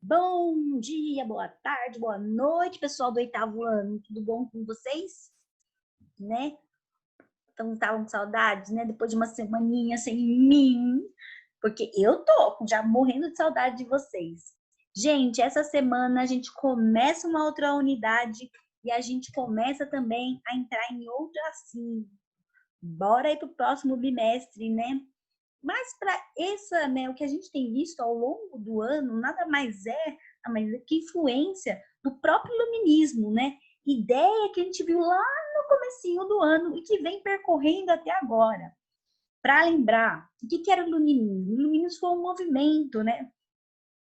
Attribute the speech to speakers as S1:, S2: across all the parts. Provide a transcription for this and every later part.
S1: Bom dia, boa tarde, boa noite, pessoal do oitavo ano. Tudo bom com vocês? Né? Então, estavam com saudades, né? Depois de uma semaninha sem mim, porque eu tô já morrendo de saudade de vocês. Gente, essa semana a gente começa uma outra unidade e a gente começa também a entrar em outra assim. Bora aí pro próximo bimestre, né? Mas para essa, né, o que a gente tem visto ao longo do ano, nada mais é que influência do próprio iluminismo, né? Ideia que a gente viu lá no comecinho do ano e que vem percorrendo até agora. Para lembrar, o que era o iluminismo? O iluminismo foi um movimento, né,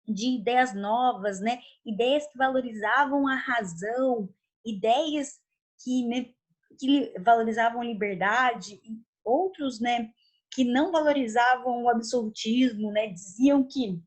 S1: de ideias novas, né? Ideias que valorizavam a razão, ideias que, né, que valorizavam a liberdade, e outros, né, que não valorizavam o absolutismo, né? Diziam que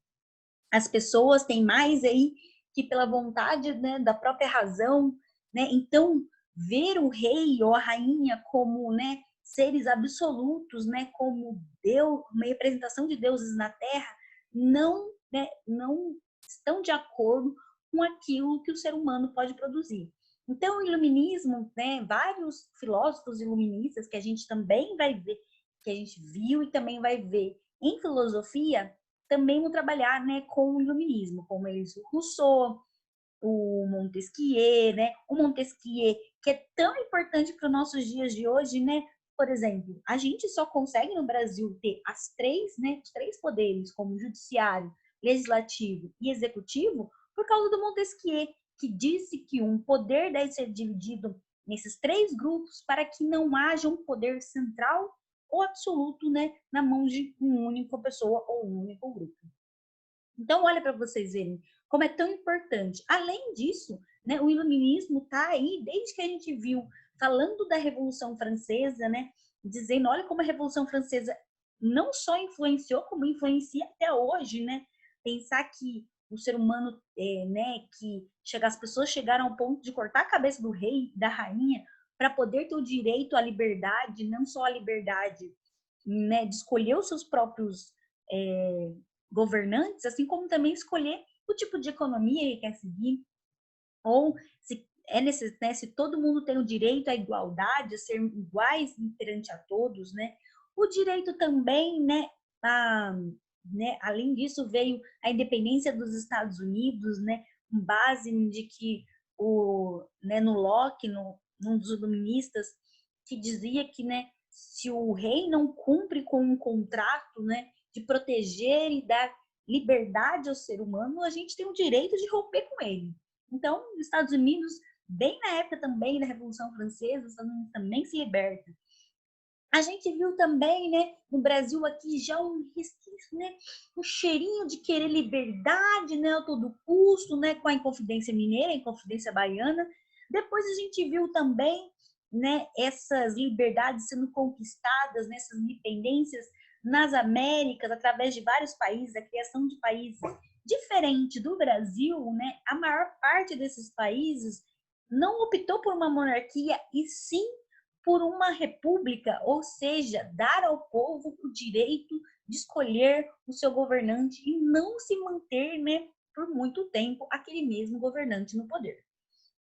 S1: as pessoas têm mais aí que pela vontade, né, da própria razão, né? Então, ver o rei ou a rainha como, né, seres absolutos, né, como Deus, uma representação de deuses na Terra, não, né, não estão de acordo com aquilo que o ser humano pode produzir. Então, o iluminismo, né, vários filósofos iluministas que a gente também vai ver, que a gente viu e também vai ver em filosofia, também vão trabalhar, né, com o iluminismo, como eles, o Rousseau, o Montesquieu, né? O Montesquieu, que é tão importante para os nossos dias de hoje, né? Por exemplo, a gente só consegue no Brasil ter as três, né, os três poderes, como judiciário, legislativo e executivo, por causa do Montesquieu, que disse que um poder deve ser dividido nesses três grupos para que não haja um poder central ou absoluto, né, na mão de uma única pessoa ou um único grupo. Então, olha para vocês verem como é tão importante. Além disso, né, o iluminismo está aí desde que a gente viu falando da Revolução Francesa, né, dizendo, olha como a Revolução Francesa não só influenciou, como influencia até hoje, né? Pensar que o ser humano, né, que as pessoas chegaram ao ponto de cortar a cabeça do rei, da rainha, para poder ter o direito à liberdade, não só a liberdade, né, de escolher os seus próprios governantes, assim como também escolher o tipo de economia que quer seguir, ou se é necessário, né, se todo mundo tem o direito à igualdade, a ser iguais perante a todos, né? O direito também, né, além disso veio a independência dos Estados Unidos, né, com base de que né, no Locke, num dos iluministas, que dizia que, né, se o rei não cumpre com um contrato, né, de proteger e dar liberdade ao ser humano, a gente tem o direito de romper com ele. Então, os Estados Unidos, bem na época também da Revolução Francesa, os Estados Unidos também se liberta. A gente viu também, né, no Brasil aqui já um resquício, né, um cheirinho de querer liberdade, né, a todo custo, né, com a Inconfidência Mineira, a Inconfidência Baiana. Depois a gente viu também, né, essas liberdades sendo conquistadas, né, essas independências nas Américas, através de vários países, a criação de países diferente do Brasil, né, a maior parte desses países não optou por uma monarquia e sim por uma república, ou seja, dar ao povo o direito de escolher o seu governante e não se manter, né, por muito tempo aquele mesmo governante no poder.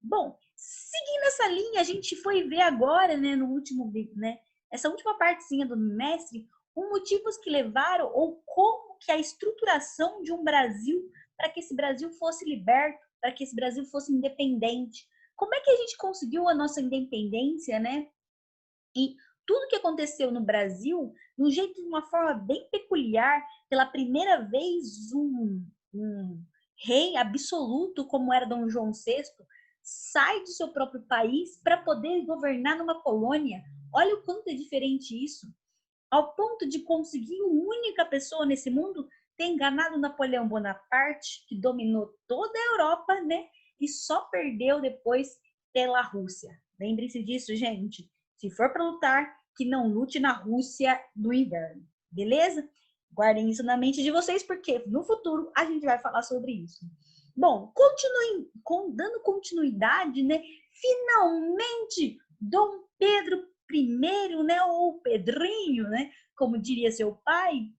S1: Bom, seguindo essa linha, a gente foi ver agora, né, no último, né, essa última partezinha do mestre, os motivos que levaram ou como que a estruturação de um Brasil para que esse Brasil fosse liberto, para que esse Brasil fosse independente. Como é que a gente conseguiu a nossa independência, né? E tudo que aconteceu no Brasil, de um jeito, de uma forma bem peculiar, pela primeira vez um rei absoluto, como era Dom João VI, sai do seu próprio país para poder governar numa colônia. Olha o quanto é diferente isso. Ao ponto de conseguir uma única pessoa nesse mundo ter enganado Napoleão Bonaparte, que dominou toda a Europa, né? E só perdeu depois pela Rússia. Lembre-se disso, gente. Se for para lutar, que não lute na Rússia do inverno. Beleza? Guardem isso na mente de vocês, porque no futuro a gente vai falar sobre isso. Bom, dando continuidade, né? Finalmente, Dom Pedro I, né, ou Pedrinho, né, como diria seu pai,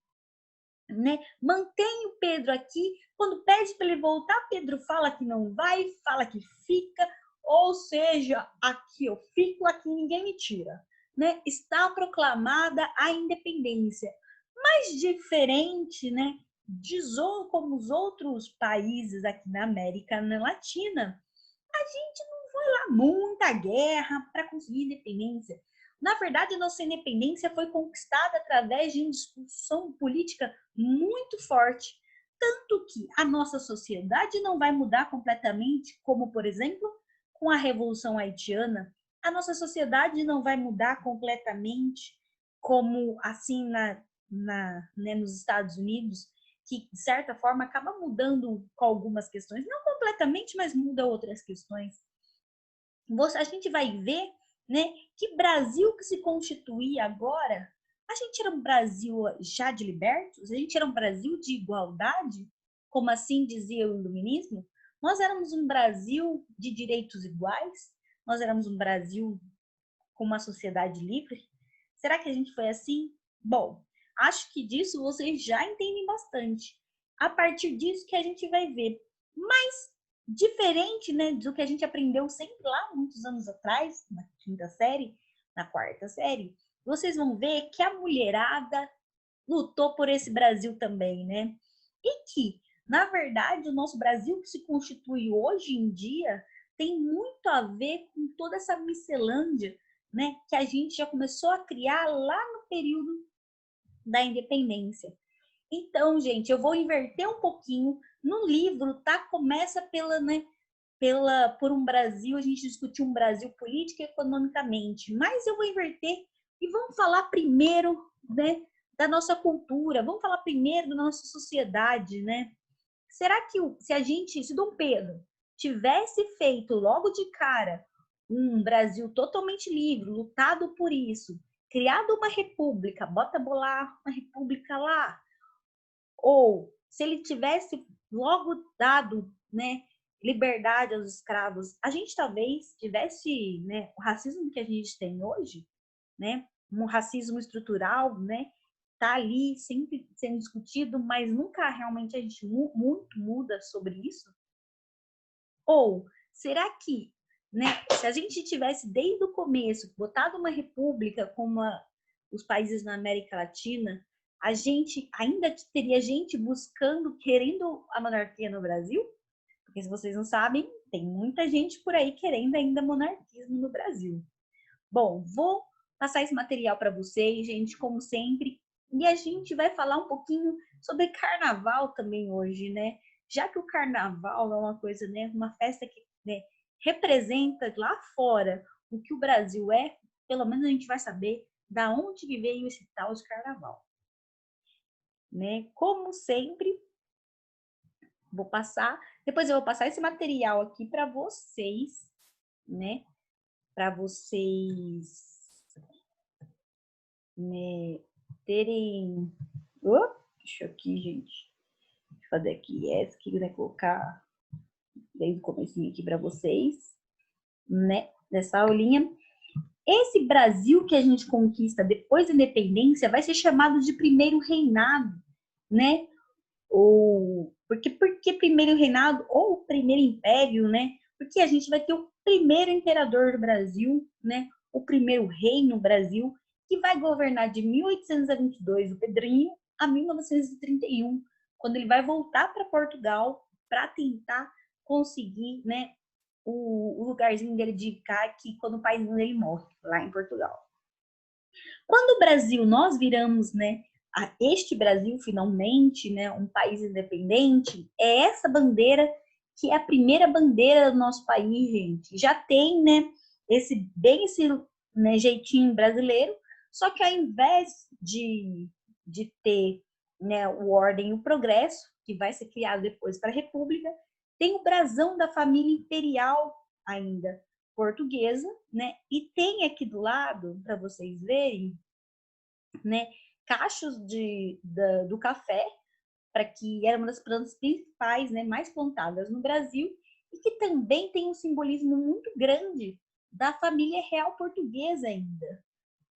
S1: né? Mantém o Pedro aqui. Quando pede para ele voltar, Pedro fala que não vai, fala que fica. Ou seja, aqui eu fico, aqui ninguém me tira, né? Está proclamada a independência. Mas diferente, né? Como os outros países aqui na América Latina, a gente não foi lá muita guerra para conseguir independência. Na verdade, nossa independência foi conquistada através de uma discussão política muito forte. Tanto que a nossa sociedade não vai mudar completamente, como, por exemplo, com a Revolução Haitiana. A nossa sociedade não vai mudar completamente, como assim nos Estados Unidos, que, de certa forma, acaba mudando com algumas questões. Não completamente, mas muda outras questões. A gente vai ver, né, que Brasil que se constituía agora, a gente era um Brasil já de libertos? A gente era um Brasil de igualdade? Como assim dizia o iluminismo? Nós éramos um Brasil de direitos iguais? Nós éramos um Brasil com uma sociedade livre? Será que a gente foi assim? Bom, acho que disso vocês já entendem bastante. A partir disso que a gente vai ver. Mas diferente, né, do que a gente aprendeu sempre lá muitos anos atrás, na quinta série, na quarta série, vocês vão ver que a mulherada lutou por esse Brasil também, né? E que, na verdade, o nosso Brasil que se constitui hoje em dia tem muito a ver com toda essa miscelândia, né, que a gente já começou a criar lá no período da independência. Então, gente, eu vou inverter um pouquinho. No livro, tá? Começa por um Brasil, a gente discutiu um Brasil política e economicamente, mas eu vou inverter e vamos falar primeiro, né, da nossa cultura, vamos falar primeiro da nossa sociedade, né? Será que se Dom Pedro tivesse feito logo de cara um Brasil totalmente livre, lutado por isso, criado uma república, bota bolar uma república lá, ou se ele tivesse logo dado, né, liberdade aos escravos, a gente talvez tivesse, né, o racismo que a gente tem hoje, né, um racismo estrutural, né, tá ali sempre sendo discutido, mas nunca realmente a gente muito muda sobre isso. Ou será que, né, se a gente tivesse desde o começo botado uma república como os países na América Latina, a gente ainda teria gente buscando, querendo a monarquia no Brasil? Porque se vocês não sabem, tem muita gente por aí querendo ainda monarquismo no Brasil. Bom, vou passar esse material para vocês, gente, como sempre, e a gente vai falar um pouquinho sobre carnaval também hoje, né? Já que o carnaval é uma coisa, né, uma festa que, né, representa lá fora o que o Brasil é, pelo menos a gente vai saber da onde que veio esse tal de carnaval, né? Como sempre, depois eu vou passar esse material aqui para vocês, né? Para vocês, né, terem. Deixa aqui, gente. Deixa eu fazer aqui essa que vai colocar desde o comecinho aqui para vocês, né? Dessa aulinha. Esse Brasil que a gente conquista depois da independência vai ser chamado de primeiro reinado, né? Ou porque primeiro reinado ou primeiro império, né? Porque a gente vai ter o primeiro imperador do Brasil, né? O primeiro rei no Brasil, que vai governar de 1822, o Pedrinho, a 1931, quando ele vai voltar para Portugal para tentar conseguir, né, o lugarzinho dele de ficar aqui quando o pai dele morre, lá em Portugal. Quando o Brasil, nós viramos, né, a este Brasil finalmente, né, um país independente, é essa bandeira que é a primeira bandeira do nosso país, gente. Já tem, né, esse né, jeitinho brasileiro, só que ao invés de ter, né, o Ordem e o Progresso, que vai ser criado depois para a República, tem o brasão da família imperial ainda portuguesa, né? E tem aqui do lado, para vocês verem, né, cachos do café, para que era uma das plantas principais, né, mais plantadas no Brasil, e que também tem um simbolismo muito grande da família real portuguesa ainda.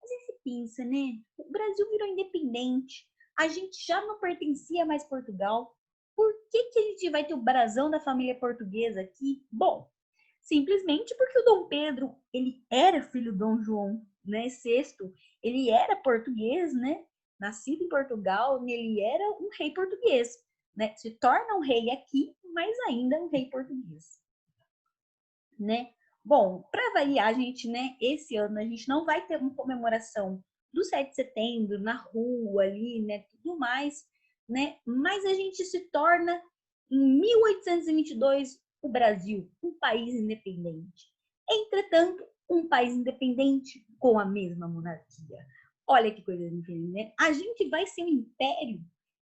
S1: Mas aí você pensa, né? O Brasil virou independente. A gente já não pertencia mais a Portugal. Por que a gente vai ter o brasão da família portuguesa aqui? Bom, simplesmente porque o Dom Pedro, ele era filho do Dom João, né, VI, ele era português, né, nascido em Portugal, ele era um rei português, né, se torna um rei aqui, mas ainda um rei português, né. Bom, para variar, a gente, né, esse ano a gente não vai ter uma comemoração do 7 de setembro na rua ali, né, tudo mais, né, mas a gente se torna em 1822 o Brasil, um país independente. Entretanto, um país independente com a mesma monarquia. Olha que coisa incrível, né? A gente vai ser um império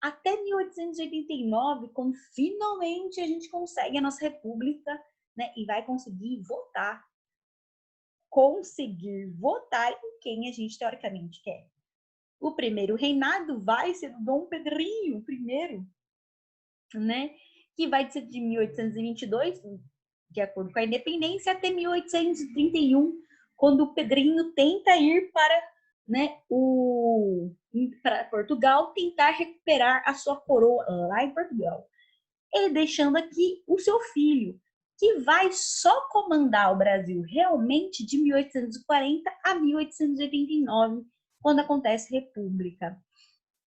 S1: até 1889, quando finalmente a gente consegue a nossa república, né? E vai conseguir votar em quem a gente teoricamente quer. O primeiro reinado vai ser do Dom Pedrinho I, né? Que vai ser de 1822, de acordo com a independência, até 1831, quando o Pedrinho tenta ir para Portugal, tentar recuperar a sua coroa lá em Portugal. Ele deixando aqui o seu filho, que vai só comandar o Brasil realmente de 1840 a 1889, quando acontece a República.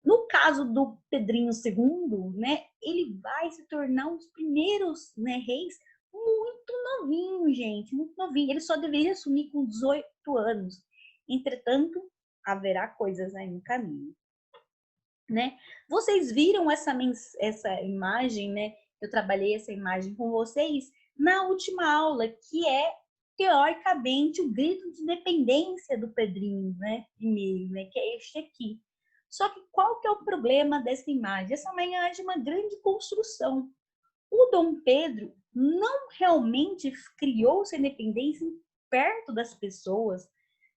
S1: No caso do Pedrinho II, né, ele vai se tornar um dos primeiros, né, reis muito novinho, gente, muito novinho. Ele só deveria assumir com 18 anos. Entretanto, haverá coisas aí no caminho, né? Vocês viram essa imagem, né? Eu trabalhei essa imagem com vocês na última aula, que é teoricamente o grito de independência do Pedrinho, né? Primeiro, né? Que é este aqui. Só que qual que é o problema dessa imagem? Essa imagem é uma grande construção. O Dom Pedro não realmente criou sua independência perto das pessoas,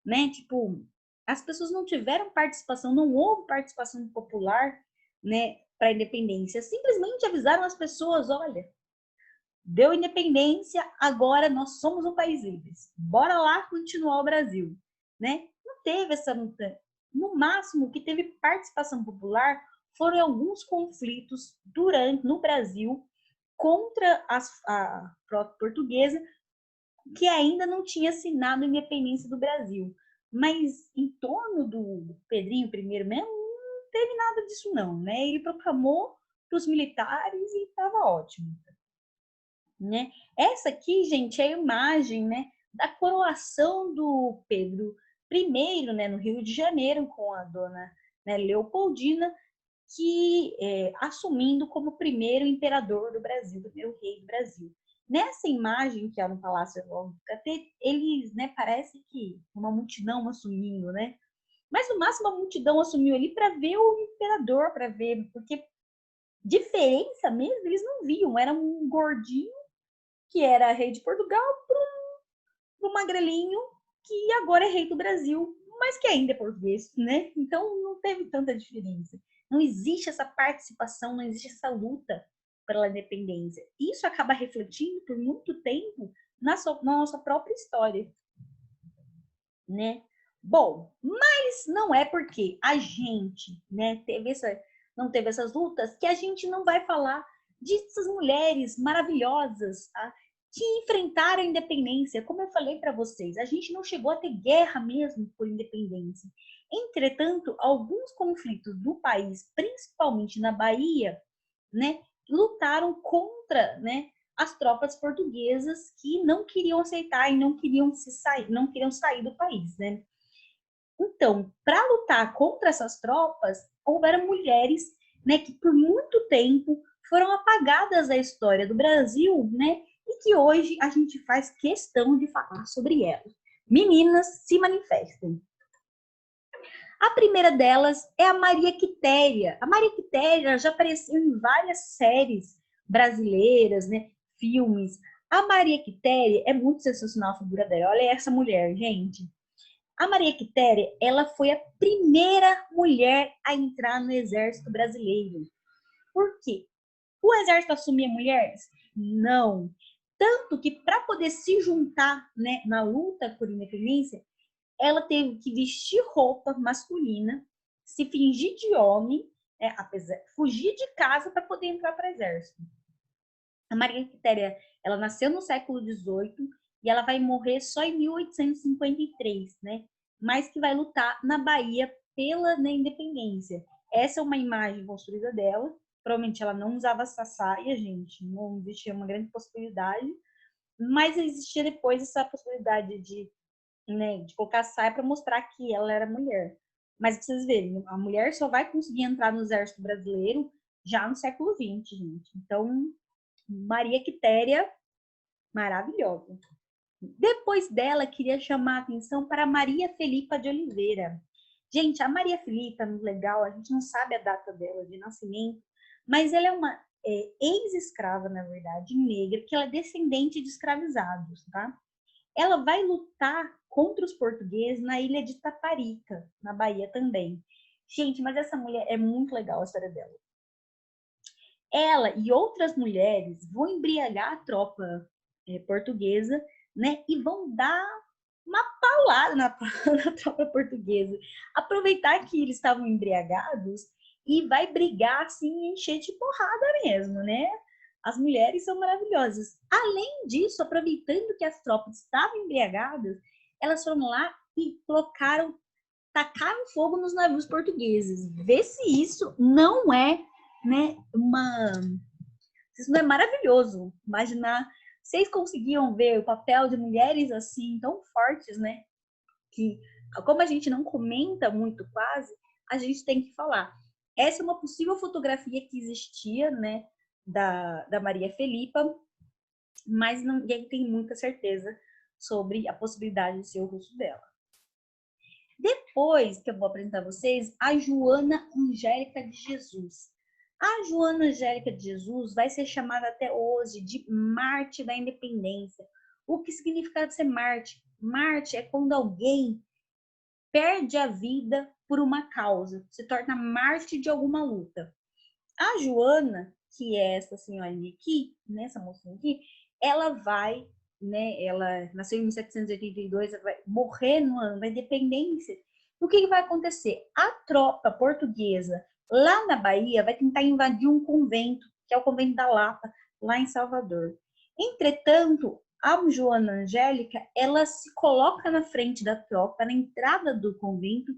S1: né? Tipo, as pessoas não tiveram participação, não houve participação popular, né, para a independência. Simplesmente avisaram as pessoas, olha, deu independência, agora nós somos um país livre. Bora lá continuar o Brasil, né? Não teve essa luta. No máximo, o que teve participação popular foram alguns conflitos no Brasil contra a frota portuguesa, que ainda não tinha assinado a independência do Brasil. Mas em torno do Pedrinho I mesmo, não teve nada disso não, né? Ele proclamou para os militares e estava ótimo, né? Essa aqui, gente, é a imagem, né, da coroação do Pedro I, né, no Rio de Janeiro, com a dona, né, Leopoldina, que assumindo como primeiro imperador do Brasil, primeiro rei do Brasil. Nessa imagem que é no Palácio do Catete, eles, né, parece que uma multidão assumindo, né? Mas no máximo a multidão assumiu ali para ver o imperador, para ver, porque diferença mesmo eles não viam, era um gordinho que era rei de Portugal para um magrelinho que agora é rei do Brasil, mas que ainda é português, né? Então não teve tanta diferença. Não existe essa participação, não existe essa luta pela independência. Isso acaba refletindo por muito tempo na nossa própria história, né? Bom, mas não é porque a gente, né, não teve essas lutas que a gente não vai falar dessas mulheres maravilhosas, tá? Que enfrentaram a independência. Como eu falei para vocês, a gente não chegou a ter guerra mesmo por independência. Entretanto, alguns conflitos do país, principalmente na Bahia, né, lutaram contra, né, as tropas portuguesas que não queriam aceitar e não queriam sair do país, né? Então, para lutar contra essas tropas, houveram mulheres, né, que por muito tempo foram apagadas da história do Brasil, né, e que hoje a gente faz questão de falar sobre elas. Meninas, se manifestem. A primeira delas é a Maria Quitéria. A Maria Quitéria já apareceu em várias séries brasileiras, né, filmes. A Maria Quitéria é muito sensacional a figura dela. Olha essa mulher, gente. A Maria Quitéria, ela foi a primeira mulher a entrar no exército brasileiro. Por quê? O exército assumia mulheres? Não. Tanto que para poder se juntar, né, na luta por independência, ela teve que vestir roupa masculina, se fingir de homem fugir de casa para poder entrar para o exército. A Maria Quitéria, ela nasceu no século XVIII e ela vai morrer só em 1853, né? Mas que vai lutar na Bahia pela independência. Essa é uma imagem construída dela. Provavelmente ela não usava essa saia, gente. Não existia uma grande possibilidade. Mas existia depois essa possibilidade de colocar saia para mostrar que ela era mulher. Mas pra vocês verem, a mulher só vai conseguir entrar no exército brasileiro já no século XX, gente. Então, Maria Quitéria, maravilhosa. Depois dela, queria chamar a atenção para Maria Felipa de Oliveira. Gente, a Maria Felipa, legal, a gente não sabe a data dela de nascimento, mas ela é uma ex-escrava, na verdade, negra, que ela é descendente de escravizados, tá? Ela vai lutar contra os portugueses na ilha de Taparica, na Bahia também. Gente, mas essa mulher é muito legal a história dela. Ela e outras mulheres vão embriagar a tropa portuguesa, né? E vão dar uma paulada na tropa portuguesa. Aproveitar que eles estavam embriagados e vai brigar assim, encher de porrada mesmo, né? As mulheres são maravilhosas. Além disso, aproveitando que as tropas estavam embriagadas, elas foram lá e tacaram fogo nos navios portugueses. Vê se isso não é, né, isso não é maravilhoso. Imaginar, vocês conseguiam ver o papel de mulheres assim tão fortes, né? Que como a gente não comenta muito quase, a gente tem que falar. Essa é uma possível fotografia que existia, né, da Maria Felipa, mas ninguém tem muita certeza sobre a possibilidade de ser o rosto dela. Depois que eu vou apresentar a vocês a Joana Angélica de Jesus. A Joana Angélica de Jesus vai ser chamada até hoje de Marte da Independência. O que significa ser Marte? Marte é quando alguém perde a vida por uma causa, se torna Marte de alguma luta. A Joana, que é essa senhorinha aqui, né, essa mocinha aqui, ela vai, né, ela nasceu em 1782, ela vai morrer no ano da independência. O que vai acontecer? A tropa portuguesa lá na Bahia vai tentar invadir um convento, que é o convento da Lapa, lá em Salvador. Entretanto, a Joana Angélica, ela se coloca na frente da tropa, na entrada do convento,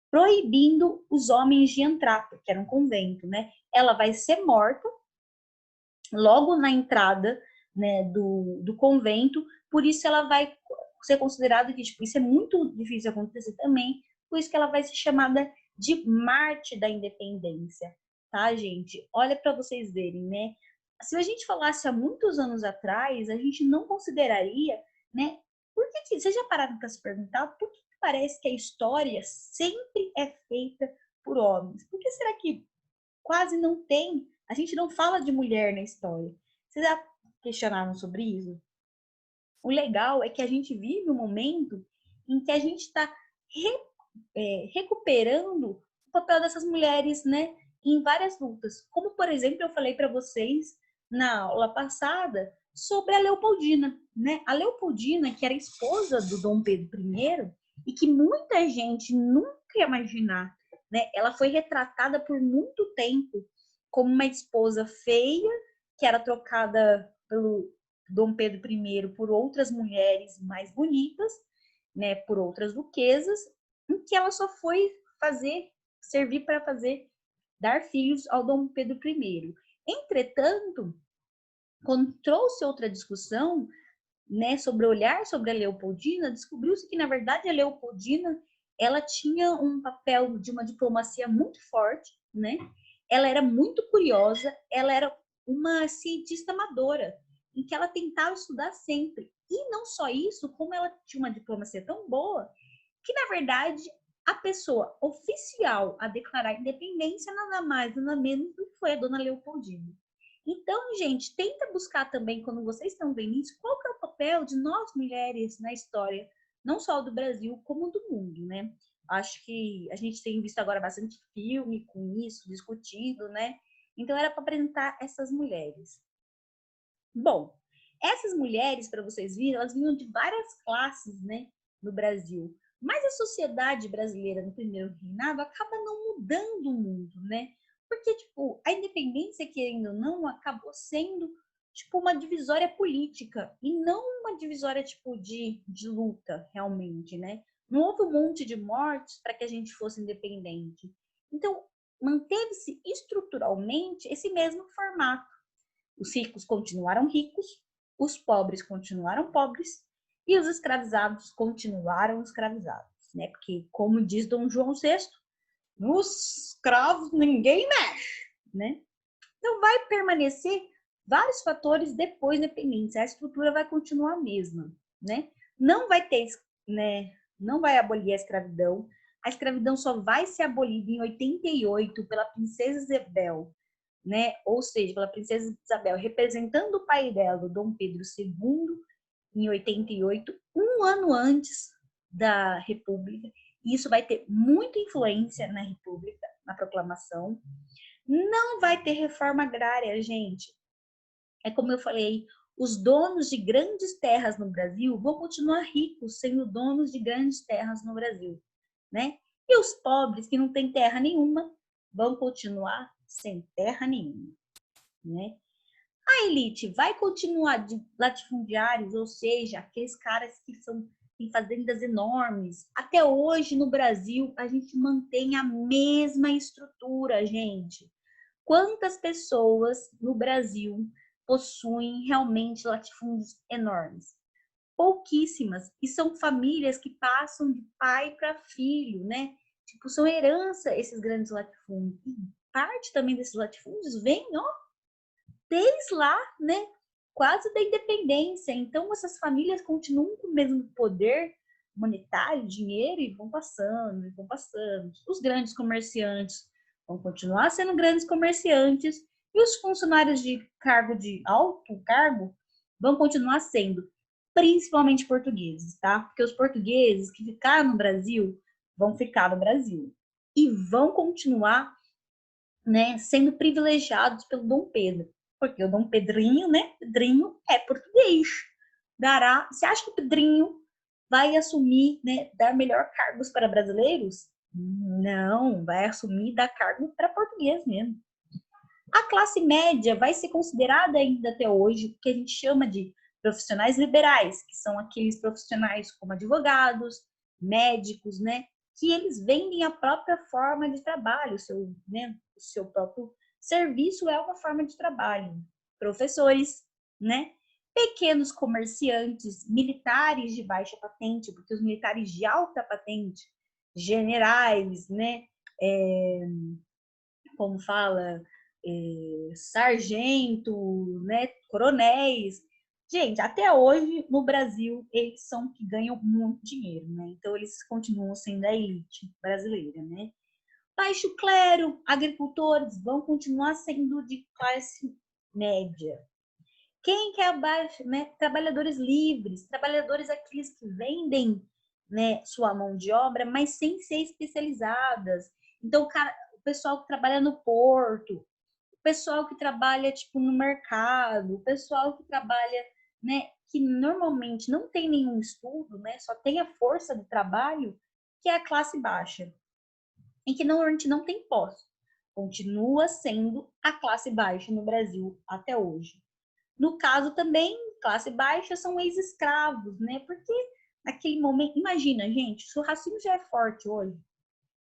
S1: proibindo os homens de entrar, porque era um convento, né? Ela vai ser morta logo na entrada, né, do convento, por isso ela vai ser considerada que tipo, isso é muito difícil acontecer também, por isso que ela vai ser chamada de Marte da Independência, tá, gente? Olha para vocês verem, né? Se a gente falasse há muitos anos atrás, a gente não consideraria, né? Por que vocês já pararam para se perguntar por que parece que a história sempre é feita por homens? Por que será que quase não tem? A gente não fala de mulher na história. Vocês já questionaram sobre isso? O legal é que a gente vive um momento em que a gente está recuperando o papel dessas mulheres, né, em várias lutas. Como, por exemplo, eu falei para vocês na aula passada sobre a Leopoldina, né? A Leopoldina, que era esposa do Dom Pedro I e que muita gente nunca ia imaginar, né? Ela foi retratada por muito tempo como uma esposa feia, que era trocada pelo Dom Pedro I por outras mulheres mais bonitas, né, por outras duquesas, em que ela só foi servir para dar filhos ao Dom Pedro I. Entretanto, quando trouxe outra discussão, né, sobre olhar sobre a Leopoldina, descobriu-se que, na verdade, a Leopoldina ela tinha um papel de uma diplomacia muito forte, né? Ela era muito curiosa, ela era uma cientista amadora, em que ela tentava estudar sempre. E não só isso, como ela tinha uma diplomacia tão boa, que, na verdade, a pessoa oficial a declarar independência nada mais, nada menos do que foi a dona Leopoldina. Então, gente, tenta buscar também, quando vocês estão vendo isso, qual que é o papel de nós mulheres na história, não só do Brasil, como do mundo, né? Acho que a gente tem visto agora bastante filme com isso, discutido, né? Então, era para apresentar essas mulheres. Bom, essas mulheres, para vocês verem, elas vinham de várias classes, né, no Brasil. Mas a sociedade brasileira no primeiro reinado acaba não mudando muito, né? Porque, tipo, a independência, querendo ou não, acabou sendo, tipo, uma divisória política e não uma divisória, tipo, de luta, realmente, né? Não houve um monte de mortes para que a gente fosse independente. Então, manteve-se estruturalmente esse mesmo formato. Os ricos continuaram ricos, os pobres continuaram pobres e os escravizados continuaram escravizados, né? Porque, como diz Dom João VI, nos escravos ninguém mexe, né? Então, vai permanecer vários fatores depois da independência. A estrutura vai continuar a mesma, né? Não vai ter, né? Não vai abolir a escravidão. A escravidão só vai ser abolida em 88 pela princesa Isabel, né? Ou seja, pela princesa Isabel, representando o pai dela, o Dom Pedro II, em 88, um ano antes da República. E isso vai ter muita influência na República, na proclamação. Não vai ter reforma agrária, gente. É como eu falei, os donos de grandes terras no Brasil vão continuar ricos sendo donos de grandes terras no Brasil, né? E os pobres que não têm terra nenhuma vão continuar sem terra nenhuma, né? A elite vai continuar de latifundiários, ou seja, aqueles caras que são em fazendas enormes. Até hoje no Brasil a gente mantém a mesma estrutura, gente. Quantas pessoas no Brasil possuem realmente latifúndios enormes? Pouquíssimas. E são famílias que passam de pai para filho, né? Tipo, são herança esses grandes latifúndios. E parte também desses latifúndios vem, ó, desde lá, né? Quase da independência. Então, essas famílias continuam com o mesmo poder monetário, dinheiro, e vão passando, e vão passando. Os grandes comerciantes vão continuar sendo grandes comerciantes, e os funcionários de cargo de alto cargo vão continuar sendo, principalmente portugueses, tá? Porque os portugueses que ficaram no Brasil vão ficar no Brasil e vão continuar, né, sendo privilegiados pelo Dom Pedro, porque o Dom Pedrinho, né, Pedrinho é português. Dará, você acha que o Pedrinho vai assumir, né, dar melhor cargos para brasileiros? Não, vai assumir dar cargo para português mesmo. A classe média vai ser considerada ainda até hoje o que a gente chama de profissionais liberais, que são aqueles profissionais como advogados, médicos, né, que eles vendem a própria forma de trabalho, o seu próprio serviço é uma forma de trabalho. Professores, né, pequenos comerciantes, militares de baixa patente, porque os militares de alta patente, generais, né, como fala, sargento, né, coronéis. Gente, até hoje no Brasil eles são que ganham muito dinheiro, né? Então eles continuam sendo a elite brasileira, né? Baixo clero, agricultores vão continuar sendo de classe média. Quem quer abaixo, né? Trabalhadores livres, trabalhadores aqueles que vendem, né, sua mão de obra, mas sem ser especializadas. Então, o pessoal que trabalha no porto, o pessoal que trabalha tipo no mercado, o pessoal que trabalha, né, que normalmente não tem nenhum estudo, né, só tem a força do trabalho, que é a classe baixa, e que normalmente não tem pós. Continua sendo a classe baixa no Brasil até hoje. No caso também, classe baixa são ex-escravos, né? Porque naquele momento, imagina, gente, se o racismo já é forte hoje,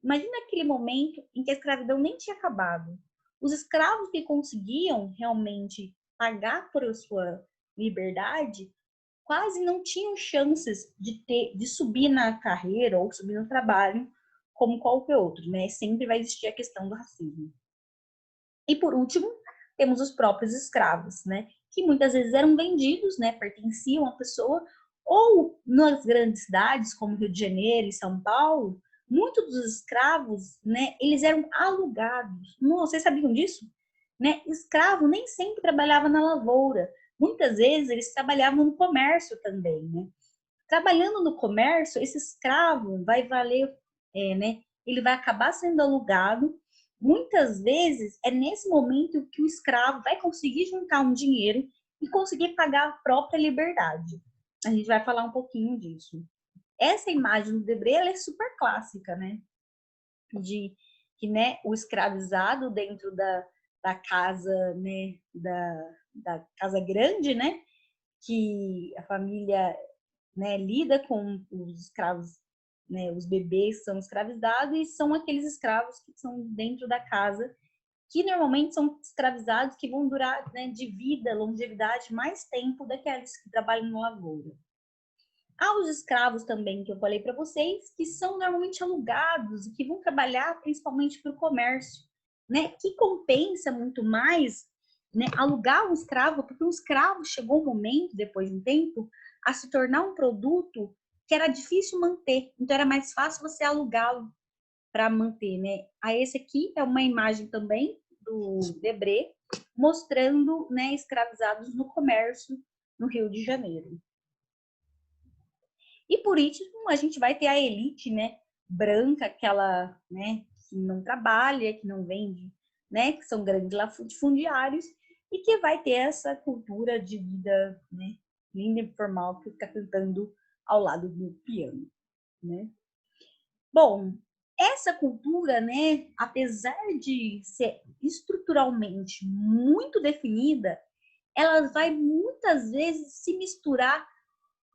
S1: imagina aquele momento em que a escravidão nem tinha acabado. Os escravos que conseguiam realmente pagar por sua liberdade quase não tinham chances de subir na carreira ou subir no trabalho como qualquer outro, né? Sempre vai existir a questão do racismo. E por último, temos os próprios escravos, né? Que muitas vezes eram vendidos, né? Pertenciam à pessoa, ou nas grandes cidades, como Rio de Janeiro e São Paulo, muitos dos escravos, né? Eles eram alugados. Não, vocês sabiam disso? Né? Escravo nem sempre trabalhava na lavoura. Muitas vezes eles trabalhavam no comércio também, né? Trabalhando no comércio, esse escravo vai valer, né? Ele vai acabar sendo alugado. Muitas vezes é nesse momento que o escravo vai conseguir juntar um dinheiro e conseguir pagar a própria liberdade. A gente vai falar um pouquinho disso. Essa imagem do Debré, ela é super clássica, né? De que, né, o escravizado dentro da casa, né, da casa grande, né, que a família, né, lida com os escravos, né, os bebês são escravizados e são aqueles escravos que são dentro da casa, que normalmente são escravizados que vão durar, né, de vida, longevidade, mais tempo daqueles que trabalham na lavoura. Há os escravos também, que eu falei para vocês, que são normalmente alugados e que vão trabalhar principalmente para o comércio, né? Que compensa muito mais, né, alugar um escravo, porque um escravo chegou um momento, depois de um tempo, a se tornar um produto que era difícil manter. Então era mais fácil você alugá-lo para manter, né? Esse aqui é uma imagem também do Debré, mostrando, né, escravizados no comércio no Rio de Janeiro. E por isso a gente vai ter a elite, né, branca, aquela, né, que não trabalha, que não vende, né, que são grandes latifundiários e que vai ter essa cultura de vida, né, linda e formal que fica cantando ao lado do piano, né? Bom, essa cultura, né, apesar de ser estruturalmente muito definida, ela vai muitas vezes se misturar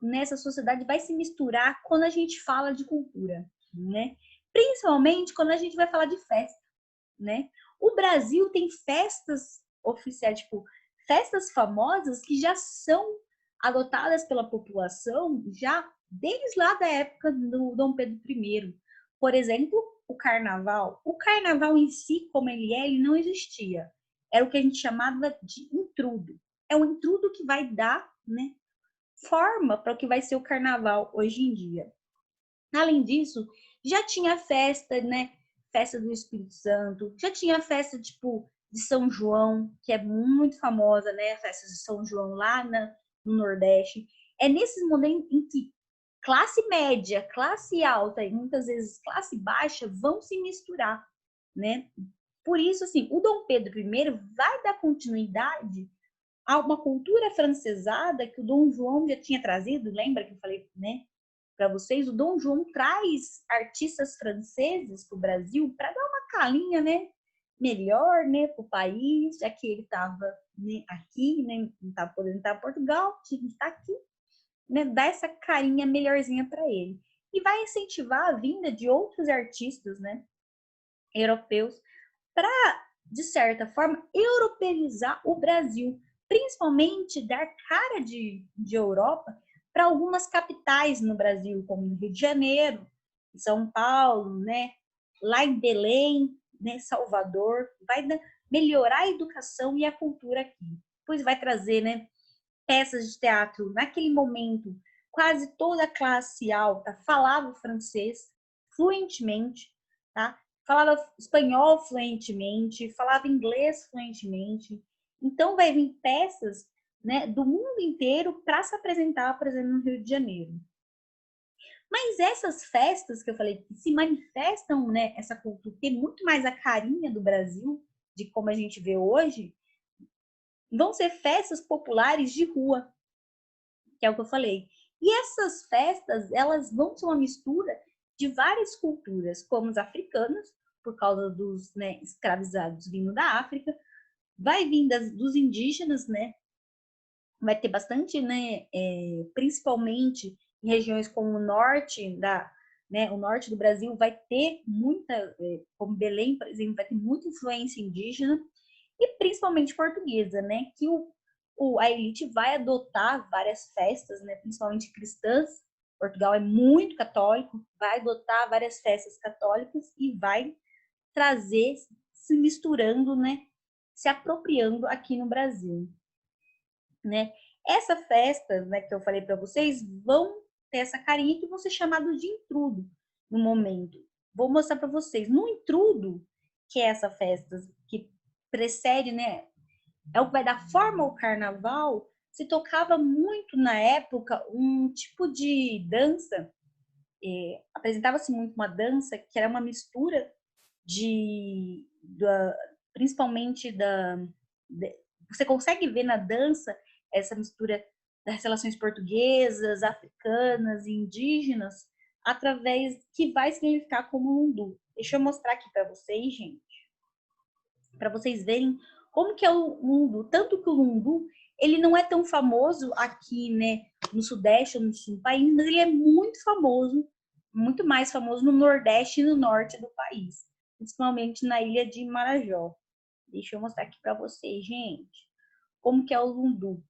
S1: nessa sociedade, vai se misturar quando a gente fala de cultura, né? Principalmente quando a gente vai falar de festa, né? O Brasil tem festas oficiais, tipo, festas famosas que já são adotadas pela população já desde lá da época do Dom Pedro I. Por exemplo, o carnaval. O carnaval em si, como ele não existia. Era o que a gente chamava de intrudo. É o intrudo que vai dar, né, forma para o que vai ser o carnaval hoje em dia. Além disso, já tinha festa, né? Festa do Espírito Santo, já tinha festa tipo de São João, que é muito famosa, né? A festa de São João lá no Nordeste. É nesses momentos em que classe média, classe alta e muitas vezes classe baixa vão se misturar, né? Por isso, assim, o Dom Pedro I vai dar continuidade a uma cultura francesada que o Dom João já tinha trazido, lembra que eu falei, né, para vocês? O Dom João traz artistas franceses para o Brasil para dar uma calinha, né, melhor, né, para o país, já que ele estava, né, aqui, né, não estava podendo estar em Portugal, tinha que estar aqui, né, dar essa carinha melhorzinha para ele. E vai incentivar a vinda de outros artistas, né, europeus, para, de certa forma, europeizar o Brasil, principalmente dar cara de Europa para algumas capitais no Brasil, como Rio de Janeiro, São Paulo, né? Lá em Belém, né? Salvador, vai melhorar a educação e a cultura aqui. Pois vai trazer, né, peças de teatro. Naquele momento, quase toda a classe alta falava francês fluentemente, tá? Falava espanhol fluentemente, falava inglês fluentemente. Então, vai vir peças, né, do mundo inteiro para se apresentar, por exemplo, no Rio de Janeiro. Mas essas festas que eu falei, que se manifestam, né, essa cultura, tem muito mais a carinha do Brasil, de como a gente vê hoje, vão ser festas populares de rua, que é o que eu falei. E essas festas, elas vão ser uma mistura de várias culturas, como os africanos, por causa dos, né, escravizados vindo da África, vai vir dos indígenas, né? Vai ter bastante, né? Principalmente em regiões como o norte né, o norte do Brasil vai ter muita, como Belém, por exemplo, vai ter muita influência indígena e principalmente portuguesa, né? Que a elite vai adotar várias festas, né? Principalmente cristãs. Portugal é muito católico, vai adotar várias festas católicas e vai trazer, se misturando, né? Se apropriando aqui no Brasil, né? Essa festa, né, que eu falei para vocês, vão ter essa carinha que vão ser chamados de intrudo no momento. Vou mostrar para vocês. No intrudo, que é essa festa que precede, né, é o que vai dar forma ao carnaval, se tocava muito na época um tipo de dança, apresentava-se muito uma dança que era uma mistura principalmente você consegue ver na dança essa mistura das relações portuguesas, africanas e indígenas, através que vai significar como lundu, Deixa eu mostrar aqui para vocês, gente, para vocês verem como que é o lundu. Tanto que o lundu, ele não é tão famoso aqui, né, no Sudeste ou no Sul do país, mas ele é muito famoso, muito mais famoso no Nordeste e no Norte do país, principalmente na ilha de Marajó. Deixa eu mostrar aqui para vocês, gente, como que é o lundu.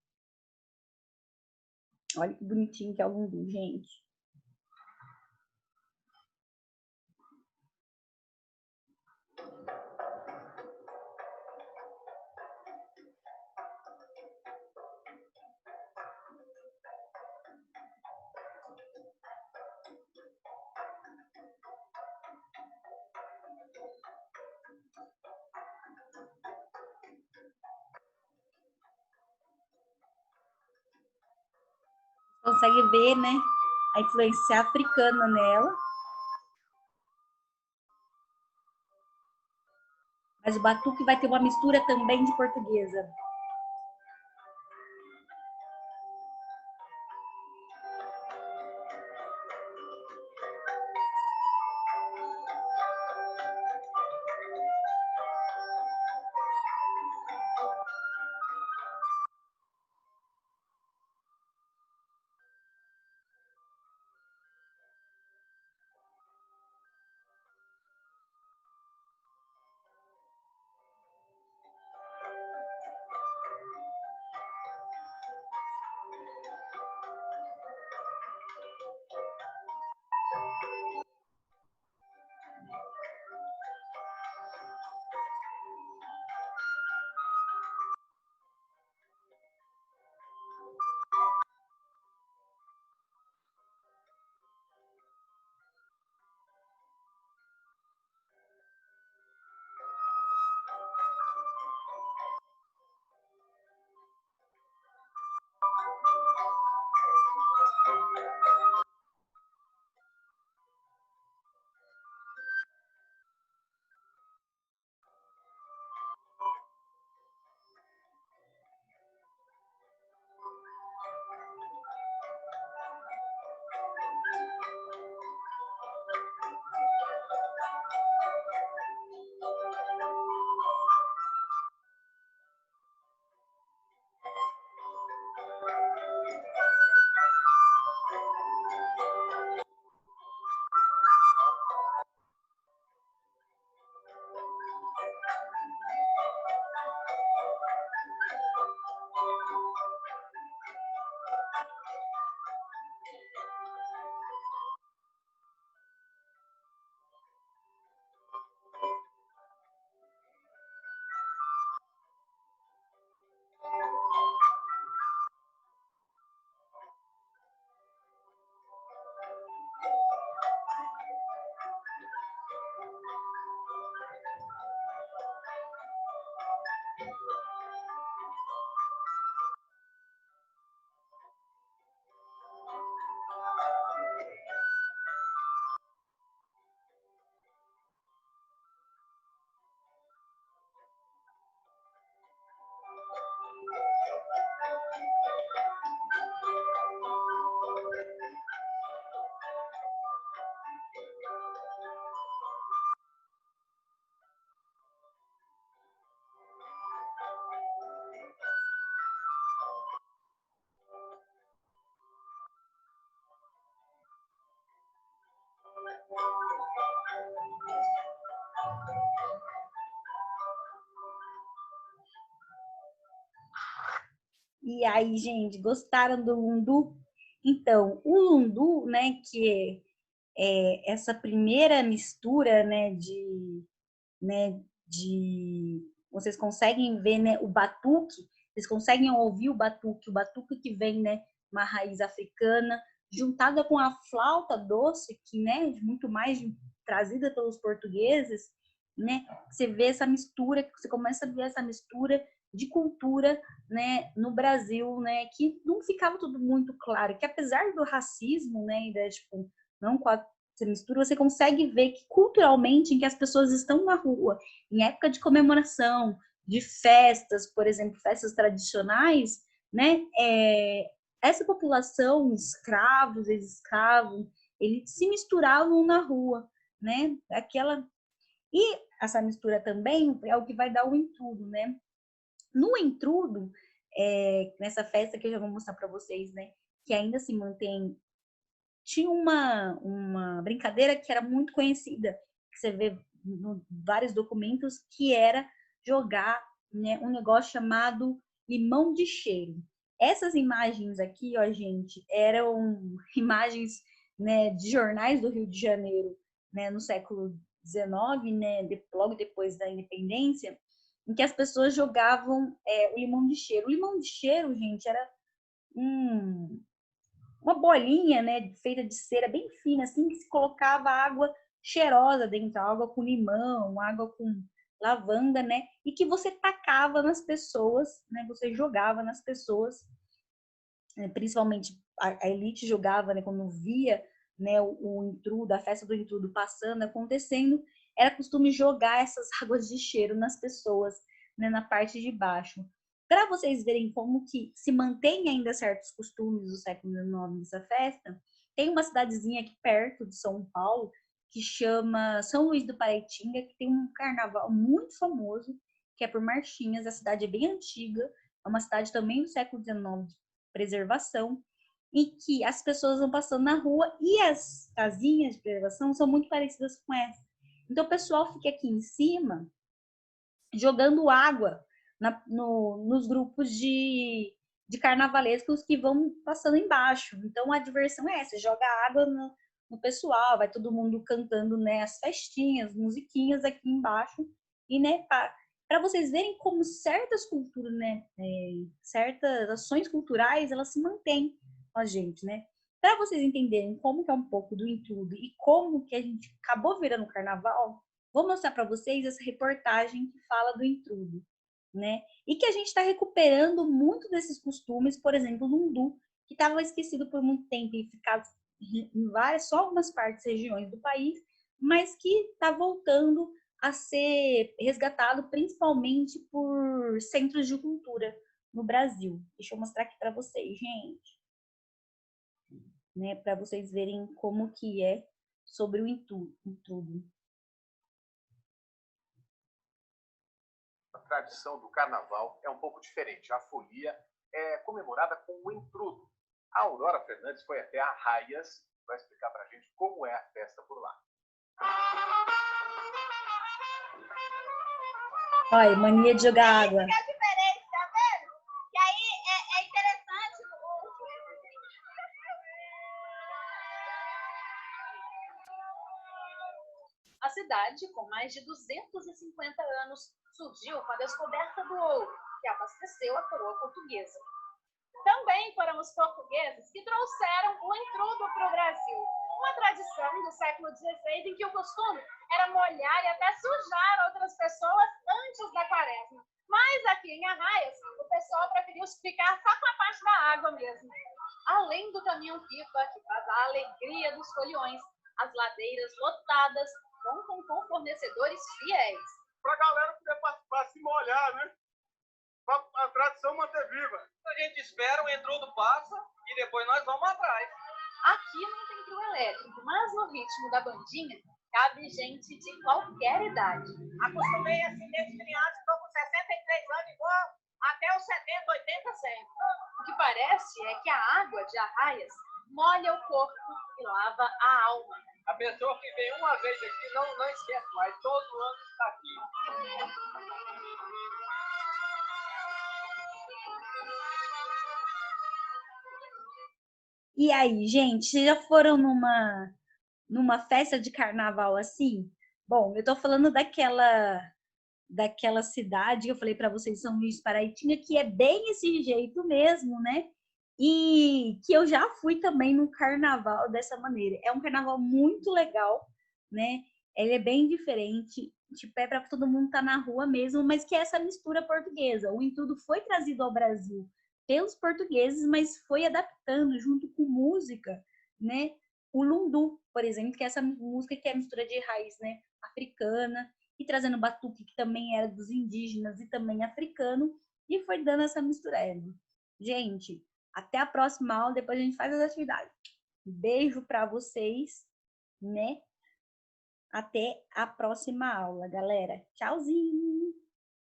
S1: Olha que bonitinho que é o lundu, gente. Consegue ver, né, a influência africana nela. Mas o batuque vai ter uma mistura também de portuguesa. E aí, gente, gostaram do lundu? Então, o lundu, né, que é essa primeira mistura, né, vocês conseguem ver, né, o batuque, vocês conseguem ouvir o batuque que vem, né, uma raiz africana, juntada com a flauta doce, que, né, muito mais trazida pelos portugueses, né, você vê essa mistura, você começa a ver essa mistura de cultura, né, no Brasil, né, que não ficava tudo muito claro, que apesar do racismo, né, e da, tipo, não com essa mistura, você consegue ver que culturalmente em que as pessoas estão na rua, em época de comemoração, de festas, por exemplo, festas tradicionais, né, essa população, escravos, ex-escravos, eles se misturavam na rua, né, aquela E essa mistura também é o que vai dar o intrudo, né? No intrudo, nessa festa que eu já vou mostrar para vocês, né? Que ainda se mantém. Tinha uma brincadeira que era muito conhecida, que você vê em vários documentos, que era jogar, né, um negócio chamado limão de cheiro. Essas imagens aqui, ó, gente, eram imagens, né, de jornais do Rio de Janeiro, né, no século XIX, né, logo depois da independência, em que as pessoas jogavam o limão de cheiro. O limão de cheiro, gente, era um, uma bolinha, né, feita de cera bem fina, assim, que se colocava água cheirosa dentro, água com limão, água com lavanda, né, e que você tacava nas pessoas, né, você jogava nas pessoas, principalmente a elite jogava, né, quando via, né, o intrudo, a festa do intrudo passando, acontecendo, era costume jogar essas águas de cheiro nas pessoas, né, na parte de baixo. Para vocês verem como que se mantém ainda certos costumes do século XIX nessa festa, tem uma cidadezinha aqui perto de São Paulo que chama São Luís do Paraitinga, que tem um carnaval muito famoso, que é por marchinhas. A cidade é bem antiga, é uma cidade também do século XIX de preservação, e que as pessoas vão passando na rua e as casinhas de preservação são muito parecidas com essa. Então o pessoal fica aqui em cima jogando água nos grupos de carnavalescos que vão passando embaixo. Então a diversão é essa, joga água no pessoal, vai todo mundo cantando, né, as festinhas, musiquinhas aqui embaixo, e né, para vocês verem como certas culturas, né, certas ações culturais, elas se mantêm com a gente, né? Para vocês entenderem como que é um pouco do intrudo e como que a gente acabou virando carnaval, vou mostrar para vocês essa reportagem que fala do intrudo, né? E que a gente está recuperando muito desses costumes, por exemplo, no Lundu, que estava esquecido por muito tempo e ficado em várias, só algumas partes, regiões do país, mas que está voltando a ser resgatado principalmente por centros de cultura no Brasil. Deixa eu mostrar aqui para vocês, gente, né? Para vocês verem como que é sobre o intrudo.
S2: A tradição do carnaval é um pouco diferente. A folia é comemorada com o intrudo. A Aurora Fernandes foi até Arraias para explicar para a gente como é a festa por lá.
S1: Olha, mania de jogar água.
S3: A cidade, com mais de 250 anos, surgiu com a descoberta do ouro, que abasteceu a coroa portuguesa. Também foram os portugueses que trouxeram o intrudo para o Brasil, uma tradição do século XVI em que o costume era molhar e até sujar outras pessoas antes da quaresma. Mas aqui em Arraias, o pessoal preferiu ficar só com a parte da água mesmo. Além do caminhão-pipa, que traz a alegria dos foliões, as ladeiras lotadas contam com fornecedores fiéis.
S2: Para a galera poder participar, se molhar, né? Para a tradição manter viva.
S4: A gente espera, o intrudo passa e depois nós vamos atrás.
S3: Aqui não tem trio elétrico, mas no ritmo da bandinha cabe gente de qualquer idade.
S4: Acostumei assim desde criança, estou com 63 anos e vou até os 70, 80 sempre.
S3: O que parece é que a água de Arraias molha o corpo e lava a alma.
S4: A pessoa que vem uma vez aqui não esquece mais, todo ano está aqui.
S1: E aí, gente, vocês já foram numa festa de carnaval assim? Bom, eu tô falando daquela cidade que eu falei para vocês, São Luís Paraitinga, que é bem esse jeito mesmo, né? E que eu já fui também no carnaval dessa maneira. É um carnaval muito legal, né? Ele é bem diferente, tipo, é para todo mundo estar na rua mesmo, mas que é essa mistura portuguesa. O intrudo foi trazido ao Brasil pelos portugueses, mas foi adaptando junto com música, né? O lundu, por exemplo, que é essa música que é a mistura de raiz, né, africana, e trazendo batuque, que também era dos indígenas e também africano, e foi dando essa mistureba. Gente, até a próxima aula, depois a gente faz as atividades. Beijo para vocês, né? Até a próxima aula, galera. Tchauzinho!